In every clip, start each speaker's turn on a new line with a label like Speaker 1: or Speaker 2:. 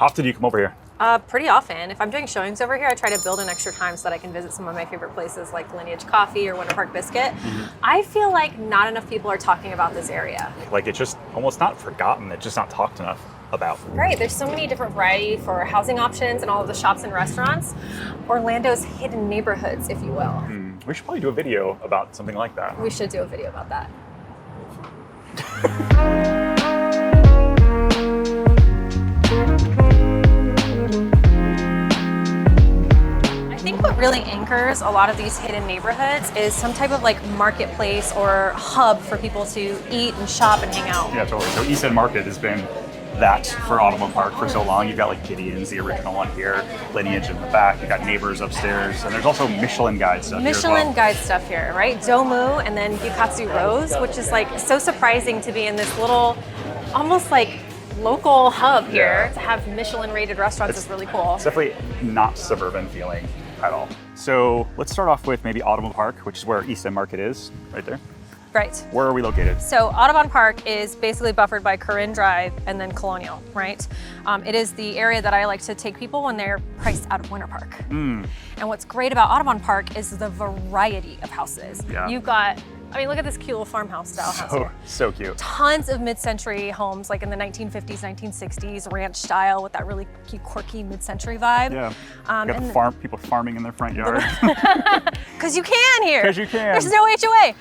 Speaker 1: How often do you come over here?
Speaker 2: Pretty often. If I'm doing showings over here, I try to build in extra time so that I can visit some of my favorite places like Lineage Coffee or Winter Park Biscuit. I feel like not enough people are talking about this area.
Speaker 1: Like it's just almost not forgotten, it's just not talked enough about.
Speaker 2: Right, there's so many different variety for housing options and all of the shops and restaurants. Orlando's hidden neighborhoods, if you will.
Speaker 1: We should probably do a video about something like that.
Speaker 2: We should do a video about that. I think what really anchors a lot of these hidden neighborhoods is some type of like marketplace or hub for people to eat and shop and hang out.
Speaker 1: Yeah, totally. So East End Market has been that for Audubon Park for so long. You've got like Gideon's, the original one here, Lineage in the back, you've got Neighbors upstairs, and there's also Michelin Guide stuff
Speaker 2: Michelin Guide stuff here, right? Domu and then Gyukatsu Rose, which is like so surprising to be in this little, almost like local hub here to have Michelin rated restaurants is really cool.
Speaker 1: It's definitely not suburban feeling at all. So let's start off with maybe Audubon Park, which is where East End Market is, right there.
Speaker 2: Right.
Speaker 1: Where are we located?
Speaker 2: So Audubon Park is basically buffered by Corinne Drive and then Colonial, right? It is the area that I like to take people when they're priced out of Winter Park. And what's great about Audubon Park is the variety of houses.
Speaker 1: Yeah.
Speaker 2: You've got, I mean, look at this cute little farmhouse style house here.
Speaker 1: So cute.
Speaker 2: Tons of mid-century homes, like in the 1950s, 1960s, ranch style with that really cute, quirky mid-century vibe.
Speaker 1: Yeah. You got people farming in their front yard.
Speaker 2: Because you can here.
Speaker 1: Because you can.
Speaker 2: There's no HOA.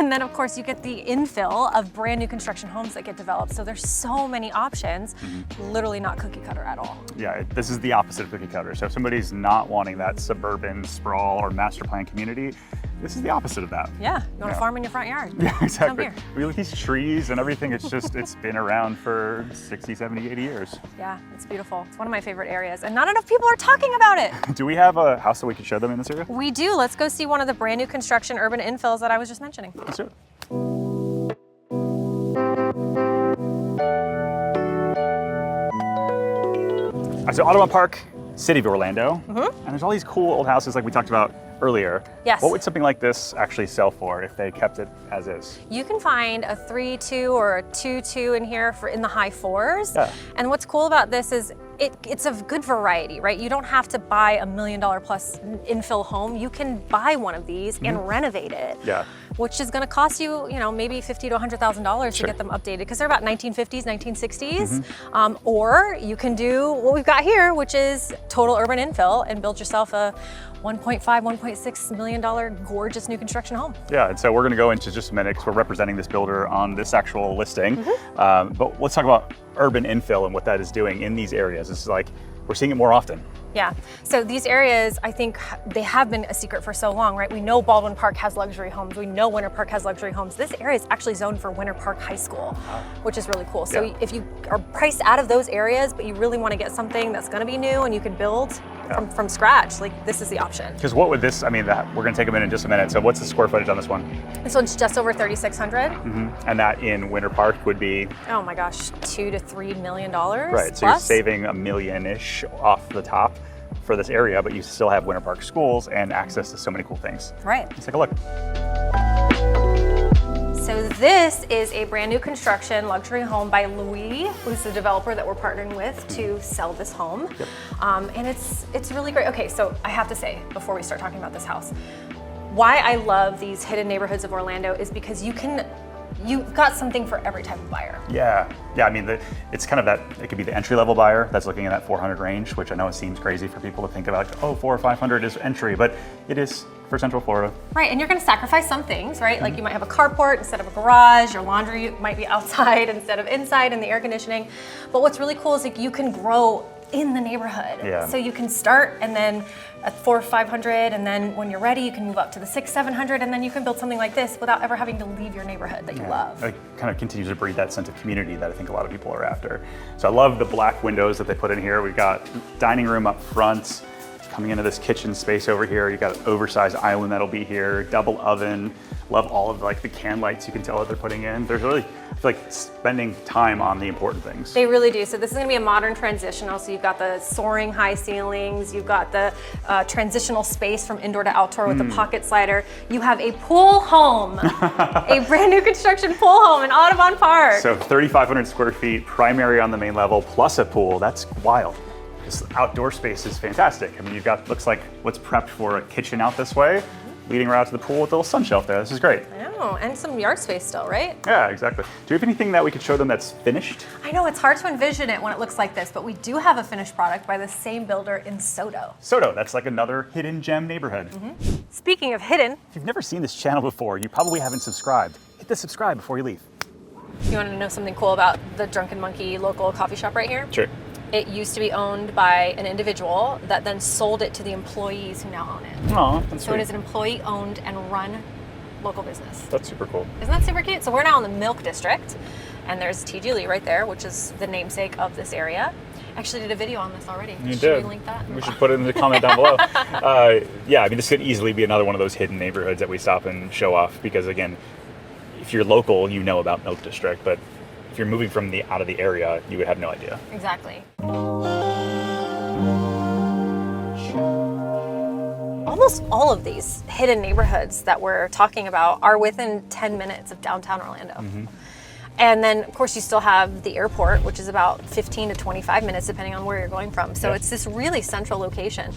Speaker 2: And then, of course, you get the infill of brand new construction homes that get developed. So there's so many options, literally not cookie cutter at all.
Speaker 1: Yeah, this is the opposite of cookie cutter. So if somebody's not wanting that suburban sprawl or master plan community, this is the opposite of that.
Speaker 2: Yeah, you want to farm in your front yard.
Speaker 1: Yeah, exactly.
Speaker 2: Come here.
Speaker 1: We look at these trees and everything, it's just, it's been around for 60, 70, 80 years.
Speaker 2: Yeah, it's beautiful. It's one of my favorite areas and not enough people are talking about it.
Speaker 1: Do we have a house that we could show them in this area?
Speaker 2: We do. Let's go see one of the brand new construction urban infills that I was just mentioning.
Speaker 1: Let's do it. All right, so Audubon Park, City of Orlando, and there's all these cool old houses like we talked about earlier.
Speaker 2: Yes.
Speaker 1: What would something like this actually sell for if they kept it as is?
Speaker 2: You can find a 3.2 or a 2.2 in here for in the high fours.
Speaker 1: Yeah.
Speaker 2: And what's cool about this is it's a good variety, right? You don't have to buy $1 million plus infill home. You can buy one of these and renovate it.
Speaker 1: Yeah.
Speaker 2: Which is going to cost you, maybe $50,000 to $100,000 to get them updated because they're about 1950s, 1960s. Or you can do what we've got here, which is total urban infill and build yourself a $1.5, $1.6 million gorgeous new construction home.
Speaker 1: Yeah, and so we're going to go into just a minute because we're representing this builder on this actual listing. But let's talk about urban infill and what that is doing in these areas. This is like, we're seeing it more often.
Speaker 2: Yeah, so these areas, I think they have been a secret for so long, right? We know Baldwin Park has luxury homes. We know Winter Park has luxury homes. This area is actually zoned for Winter Park High School, which is really cool. So if you are priced out of those areas, but you really want to get something that's going to be new and you can build from scratch, like this is the option.
Speaker 1: Because what would this, we're going to take them in just a minute. So what's the square footage on this one?
Speaker 2: This one's just over 3,600.
Speaker 1: And that in Winter Park would be?
Speaker 2: Oh my gosh, $2 to $3 million.
Speaker 1: Right, so you're saving $1 million-ish off the top for this area, but you still have Winter Park schools and access to so many cool things.
Speaker 2: Right.
Speaker 1: Let's take a look.
Speaker 2: So this is a brand new construction luxury home by Luih, who's the developer that we're partnering with to sell this home. And it's really great. Okay, so I have to say, before we start talking about this house, why I love these hidden neighborhoods of Orlando is because you've got something for every type of buyer.
Speaker 1: Yeah, it's kind of that, it could be the entry-level buyer that's looking in that 400 range, which I know it seems crazy for people to think about, oh, 400 or 500 is entry, but it is for Central Florida.
Speaker 2: Right, and you're gonna sacrifice some things, right? Like you might have a carport instead of a garage, your laundry might be outside instead of inside, and the air conditioning. But what's really cool is like you can grow in the neighborhood.
Speaker 1: Yeah.
Speaker 2: So you can start and then at 400 or 500, and then when you're ready, you can move up to the 600, 700, and then you can build something like this without ever having to leave your neighborhood that you love.
Speaker 1: It kind of continues to breed that sense of community that I think a lot of people are after. So I love the black windows that they put in here. We've got dining room up front, Coming into this kitchen space over here, you got an oversized island that'll be here, double oven. Love all of like the can lights you can tell that they're putting in. There's really, I feel like spending time on the important things.
Speaker 2: They really do. So this is going to be a modern transitional. So you've got the soaring high ceilings. You've got the transitional space from indoor to outdoor with the pocket slider. You have a pool home, a brand new construction pool home in Audubon Park.
Speaker 1: So 3,500 square feet, primary on the main level, plus a pool. That's wild. This outdoor space is fantastic. I mean, you've got, looks like what's prepped for a kitchen out this way, leading right out to the pool with a little sun shelf there. This is great.
Speaker 2: I know, and some yard space still, right?
Speaker 1: Yeah, exactly. Do you have anything that we could show them that's finished?
Speaker 2: I know, it's hard to envision it when it looks like this, but we do have a finished product by the same builder in Sodo.
Speaker 1: Sodo, that's like another hidden gem neighborhood.
Speaker 2: Speaking of hidden,
Speaker 1: If you've never seen this channel before, you probably haven't subscribed. Hit the subscribe before you leave.
Speaker 2: you want to know something cool about the Drunken Monkey local coffee shop right here?
Speaker 1: Sure.
Speaker 2: It used to be owned by an individual that then sold it to the employees who now own it.
Speaker 1: Oh, that's
Speaker 2: So
Speaker 1: sweet.
Speaker 2: it is an employee-owned and run local business.
Speaker 1: That's super cool.
Speaker 2: Isn't that super cute? So we're now in the Milk District, and there's TG Lee right there, which is the namesake of this area. Actually did a video on this already.
Speaker 1: You
Speaker 2: Should
Speaker 1: did.
Speaker 2: we link that?
Speaker 1: We should put it in the comment down below. Yeah, I mean, this could easily be another one of those hidden neighborhoods that we stop and show off because, again, if you're local, you know about Milk District, but if you're moving from out of the area, you would have no idea.
Speaker 2: Exactly. Almost all of these hidden neighborhoods that we're talking about are within 10 minutes of downtown Orlando. And then, of course, you still have the airport, which is about 15 to 25 minutes, depending on where you're going from. So
Speaker 1: Yeah.
Speaker 2: it's this really central location.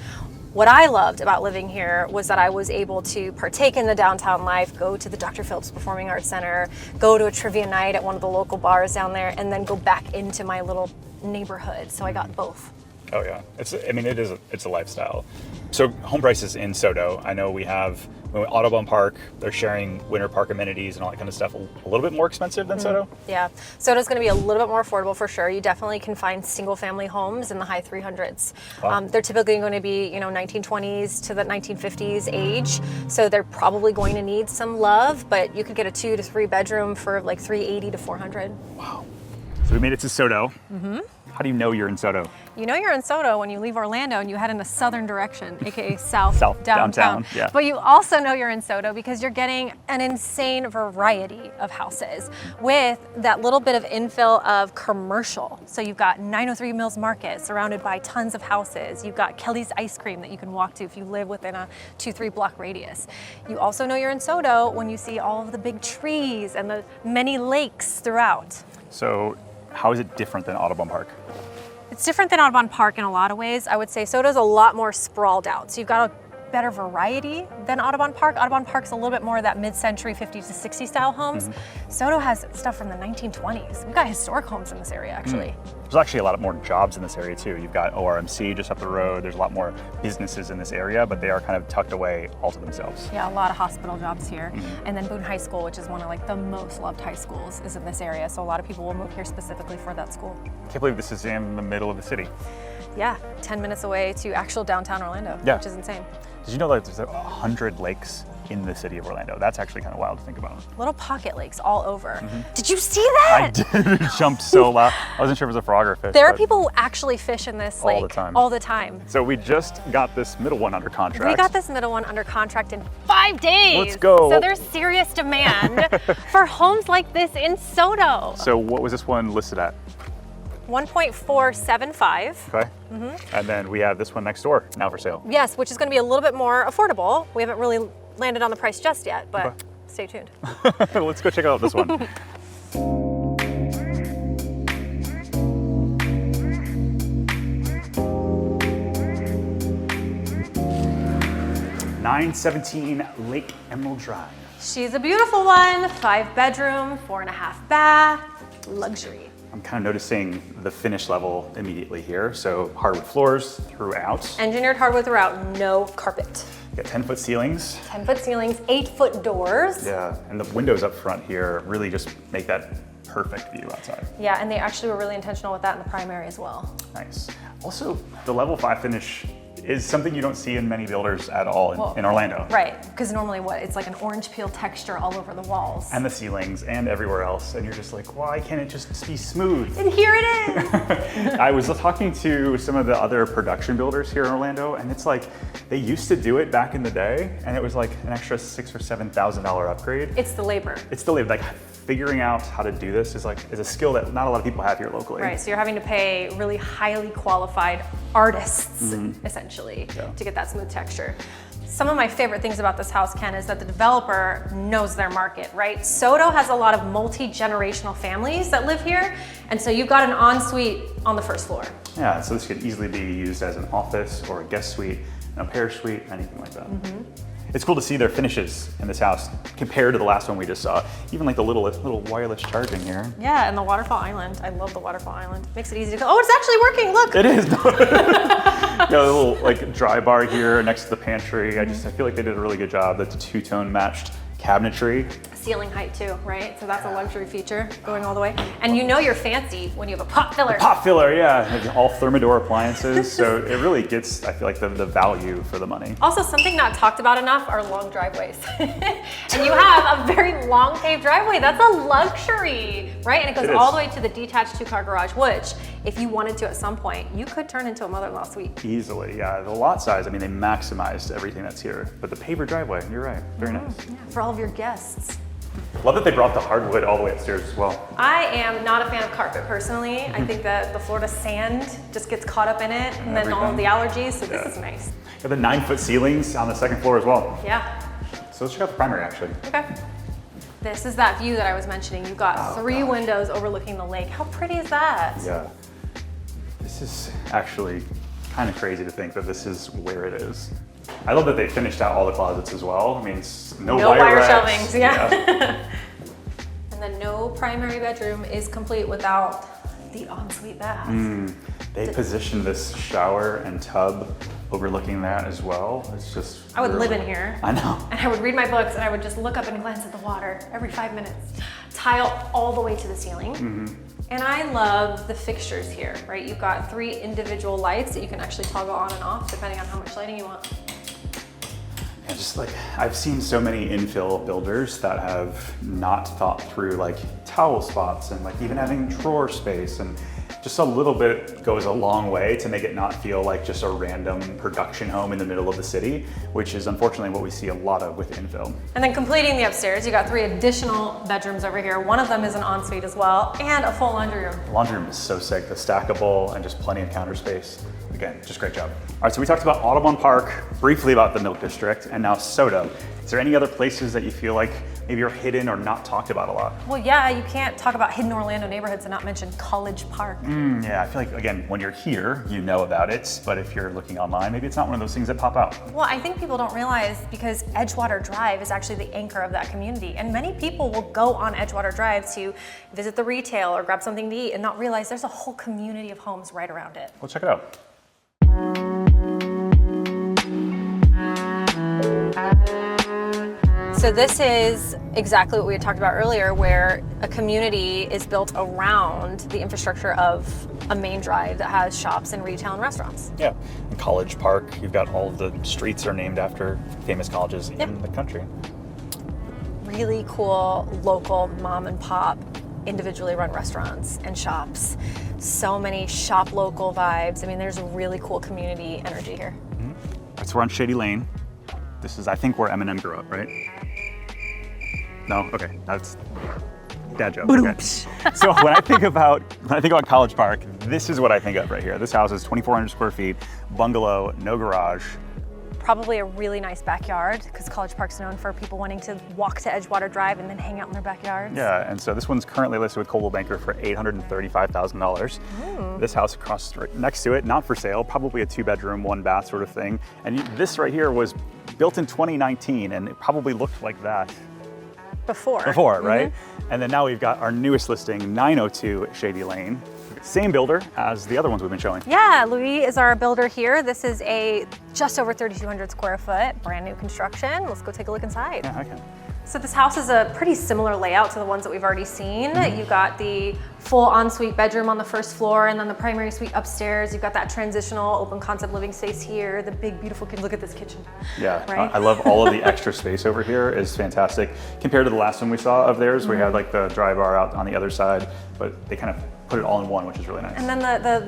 Speaker 2: What I loved about living here was that I was able to partake in the downtown life, go to the Dr. Phillips Performing Arts Center, go to a trivia night at one of the local bars down there, and then go back into my little neighborhood. So I got both.
Speaker 1: Oh yeah, it's a lifestyle. So home prices in Sodo, I know we have Audubon Park. They're sharing Winter Park amenities and all that kind of stuff. A little bit more expensive than Sodo.
Speaker 2: Yeah, Sodo's going to be a little bit more affordable for sure. You definitely can find single-family homes in the high 300s.
Speaker 1: Wow.
Speaker 2: They're typically going to be, 1920s to the 1950s age, so they're probably going to need some love. But you could get a 2 to 3 bedroom for like $380 to $400.
Speaker 1: Wow. So we made it to Sodo. How do you know you're in Sodo?
Speaker 2: You know you're in Sodo when you leave Orlando and you head in a southern direction, aka south,
Speaker 1: South, downtown, yeah.
Speaker 2: But you also know you're in Sodo because you're getting an insane variety of houses with that little bit of infill of commercial. So you've got 903 Mills Market surrounded by tons of houses. You've got Kelly's Ice Cream that you can walk to if you live within a 2-3 block radius. You also know you're in Sodo when you see all of the big trees and the many lakes throughout.
Speaker 1: So how is it different than Audubon Park?
Speaker 2: It's different than Audubon Park in a lot of ways. I would say Sodo's a lot more sprawled out. So you've got a better variety than Audubon Park. Audubon Park's a little bit more of that mid-century 50s to 60s style homes. Sodo has stuff from the 1920s. We've got historic homes in this area, actually.
Speaker 1: There's actually a lot more jobs in this area too. You've got ORMC just up the road. There's a lot more businesses in this area, but they are kind of tucked away all to themselves.
Speaker 2: Yeah, a lot of hospital jobs here. And then Boone High School, which is one of like the most loved high schools, is in this area. So a lot of people will move here specifically for that school.
Speaker 1: I can't believe this is in the middle of the city.
Speaker 2: Yeah, 10 minutes away to actual downtown Orlando,
Speaker 1: Yeah.
Speaker 2: which is insane.
Speaker 1: Did you know that there's 100 lakes in the city of Orlando? That's actually kind of wild to think about.
Speaker 2: Little pocket lakes all over. Did you see that?
Speaker 1: I did jump so loud. I wasn't sure if it was a frog or a fish.
Speaker 2: There are
Speaker 1: but-
Speaker 2: people who actually fish in this lake
Speaker 1: All the time.
Speaker 2: all the time.
Speaker 1: So we just got this middle one under contract.
Speaker 2: We got this middle one under contract in 5 days.
Speaker 1: Let's go.
Speaker 2: So there's serious demand for homes like this in Sodo.
Speaker 1: So what was this one listed at?
Speaker 2: 1.475.
Speaker 1: Okay. And then we have this one next door now for sale.
Speaker 2: Yes, which is going to be a little bit more affordable. We haven't really landed on the price just yet, but
Speaker 1: Okay.
Speaker 2: stay tuned.
Speaker 1: Let's go check out this one. $917 Lake Emerald Drive.
Speaker 2: She's a beautiful one. 5 bedroom, 4.5 bath, luxury.
Speaker 1: I'm kind of noticing the finish level immediately here. So hardwood floors throughout.
Speaker 2: Engineered hardwood throughout, no carpet.
Speaker 1: You got 10-foot ceilings.
Speaker 2: 10-foot ceilings, 8-foot doors.
Speaker 1: Yeah, and the windows up front here really just make that perfect view outside.
Speaker 2: Yeah, and they actually were really intentional with that in the primary as well.
Speaker 1: Nice. Also, the level 5 finish is something you don't see in many builders at all in Orlando.
Speaker 2: Right, because normally it's like an orange peel texture all over the walls.
Speaker 1: And the ceilings and everywhere else. And you're just like, why can't it just be smooth?
Speaker 2: And here it is.
Speaker 1: I was talking to some of the other production builders here in Orlando, and it's like, they used to do it back in the day, and it was like an extra $6,000 or $7,000 upgrade.
Speaker 2: It's the labor.
Speaker 1: It's the labor. Like, figuring out how to do this is a skill that not a lot of people have here locally.
Speaker 2: Right, so you're having to pay really highly qualified artists, essentially, to get that smooth texture. Some of my favorite things about this house, Ken, is that the developer knows their market, right? Sodo has a lot of multi-generational families that live here, and so you've got an ensuite on the first floor.
Speaker 1: Yeah, so this could easily be used as an office or a guest suite, a pair suite, anything like that. It's cool to see their finishes in this house compared to the last one we just saw. Even like the little wireless charging here.
Speaker 2: Yeah, and the waterfall island. I love the waterfall island. Makes it easy to go. Oh, it's actually working. Look.
Speaker 1: It is. Got a little like dry bar here next to the pantry. I feel like they did a really good job. That's two-tone matched cabinetry.
Speaker 2: Ceiling height too, right? So that's a luxury feature going all the way. And you know you're fancy when you have a pot filler.
Speaker 1: Pot filler, yeah. All Thermador appliances. So it really gets, I feel like, the value for the money.
Speaker 2: Also, something not talked about enough are long driveways. And you have a very long paved driveway. That's a luxury, right? And it goes all the way to the detached 2-car garage, which, if you wanted to at some point, you could turn into a mother-in-law suite.
Speaker 1: Easily, yeah. The lot size, I mean, they maximized everything that's here. But the paver driveway, you're right. Very nice.
Speaker 2: Yeah, for all of your guests.
Speaker 1: Love that they brought the hardwood all the way upstairs as well.
Speaker 2: I am not a fan of carpet personally. I think that the Florida sand just gets caught up in it, and then all of the allergies, so this is nice.
Speaker 1: Got the 9-foot ceilings on the second floor as well.
Speaker 2: Yeah.
Speaker 1: So let's check out the primary actually.
Speaker 2: Okay. This is that view that I was mentioning. You've got 3 windows overlooking the lake. How pretty is that?
Speaker 1: Yeah. This is actually kind of crazy to think that this is where it is. I love that they finished out all the closets as well. I mean, no wire racks.
Speaker 2: shelvings, yeah. And then no primary bedroom is complete without the ensuite bath.
Speaker 1: They positioned this shower and tub overlooking that as well. It's just
Speaker 2: I would live in here.
Speaker 1: I know.
Speaker 2: And I would read my books and I would just look up and glance at the water every 5 minutes. Tile all the way to the ceiling. And I love the fixtures here, right? You've got 3 individual lights that you can actually toggle on and off depending on how much lighting you want.
Speaker 1: Yeah, just like I've seen so many infill builders that have not thought through like towel spots and like even having drawer space, and just a little bit goes a long way to make it not feel like just a random production home in the middle of the city, which is unfortunately what we see a lot of with infill.
Speaker 2: And then completing the upstairs, you got 3 additional bedrooms over here. One of them is an ensuite as well, and a full laundry room.
Speaker 1: The laundry room is so sick, the stackable and just plenty of counter space. Again, just great job. All right, so we talked about Audubon Park, briefly about the Milk District, and now Sodo. Is there any other places that you feel like maybe are hidden or not talked about a lot?
Speaker 2: Well, yeah, you can't talk about hidden Orlando neighborhoods and not mention College Park.
Speaker 1: Yeah, I feel like, again, when you're here, you know about it, but if you're looking online, maybe it's not one of those things that pop out.
Speaker 2: Well, I think people don't realize because Edgewater Drive is actually the anchor of that community, and many people will go on Edgewater Drive to visit the retail or grab something to eat and not realize there's a whole community of homes right around it.
Speaker 1: Well, check it out.
Speaker 2: So this is exactly what we had talked about earlier, where a community is built around the infrastructure of a main drive that has shops and retail and restaurants.
Speaker 1: Yeah, in College Park, you've got all of the streets are named after famous colleges in the country.
Speaker 2: Really cool local mom and pop individually run restaurants and shops. So many shop local vibes. I mean, there's a really cool community energy here.
Speaker 1: So we're on Shady Lane. This is, I think, where Eminem grew up, right? No? Okay, that's dad joke. Okay. So when I think about College Park, this is what I think of right here. This house is 2,400 square feet, bungalow, no garage.
Speaker 2: Probably a really nice backyard because College Park's known for people wanting to walk to Edgewater Drive and then hang out in their backyards.
Speaker 1: Yeah, and so this one's currently listed with Coldwell Banker for $835,000. This house across next to it, not for sale, probably a 2-bedroom, 1-bath sort of thing. And this right here was built in 2019, and it probably looked like that before, right? And then now we've got our newest listing, 902 Shady Lane. Same builder as the other ones we've been showing.
Speaker 2: Yeah, Luih is our builder here. This is a just over 3,200 square foot, brand new construction. Let's go take a look inside.
Speaker 1: Yeah, okay.
Speaker 2: So this house is a pretty similar layout to the ones that we've already seen. You've got the full ensuite bedroom on the first floor and then the primary suite upstairs. You've got that transitional open concept living space here, the big beautiful kitchen. Look at this kitchen.
Speaker 1: Yeah,
Speaker 2: right?
Speaker 1: I love all of the extra space over here. Is fantastic compared to the last one we saw of theirs. We had like the dry bar out on the other side, but they kind of put it all in one, which is really nice.
Speaker 2: And then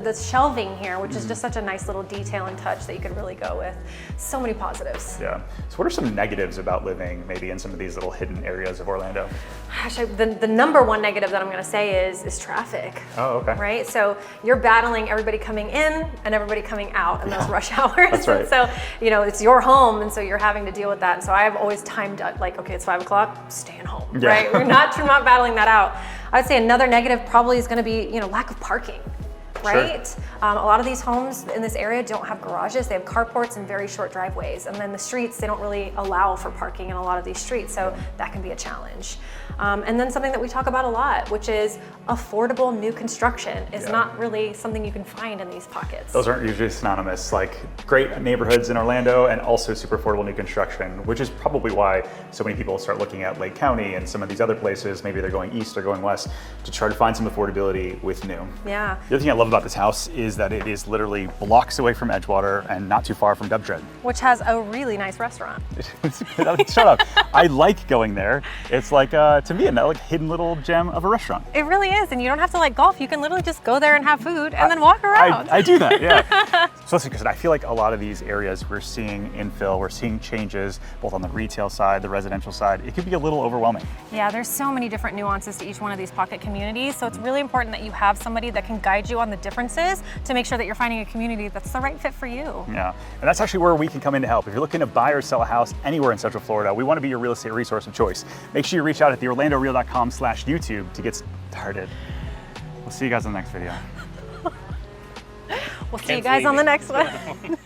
Speaker 2: the shelving here, which is just such a nice little detail and touch that you could really go with. So many positives.
Speaker 1: Yeah. So what are some negatives about living maybe in some of these little hidden areas of Orlando?
Speaker 2: Gosh, the number one negative that I'm gonna say is traffic.
Speaker 1: Oh, okay.
Speaker 2: Right? So you're battling everybody coming in and everybody coming out in those rush hours.
Speaker 1: That's right.
Speaker 2: And so, you know, it's your home, and so you're having to deal with that. And so I've always timed like, okay, it's 5 o'clock, staying home,
Speaker 1: Yeah.
Speaker 2: right? We're not battling that out. I'd say another negative probably is gonna be, you know, lack of parking. Right?
Speaker 1: Sure.
Speaker 2: A lot of these homes in this area don't have garages. They have carports and very short driveways. And then the streets, they don't really allow for parking in a lot of these streets. So that can be a challenge. And then something that we talk about a lot, which is affordable new construction is not really something you can find in these pockets.
Speaker 1: Those aren't usually synonymous. Like great neighborhoods in Orlando and also super affordable new construction, which is probably why so many people start looking at Lake County and some of these other places. Maybe they're going east or going west to try to find some affordability with new.
Speaker 2: Yeah.
Speaker 1: The other thing I love about this house is that it is literally blocks away from Edgewater and not too far from Dubdread.
Speaker 2: Which has a really nice restaurant.
Speaker 1: Shut up. I like going there. It's like, to me, a hidden little gem of a restaurant.
Speaker 2: It really is, and you don't have to like golf. You can literally just go there and have food and then walk around.
Speaker 1: I do that, yeah. So listen, because I feel like a lot of these areas we're seeing infill, we're seeing changes both on the retail side, the residential side. It could be a little overwhelming.
Speaker 2: Yeah, there's so many different nuances to each one of these pocket communities, so it's really important that you have somebody that can guide you on the differences to make sure that you're finding a community that's the right fit for you.
Speaker 1: Yeah, and that's actually where we can come in to help. If you're looking to buy or sell a house anywhere in Central Florida, we want to be your real estate resource of choice. Make sure you reach out at theorlandoreal.com/YouTube to get started. We'll see you guys in the next video.
Speaker 2: We'll see you guys on the next one.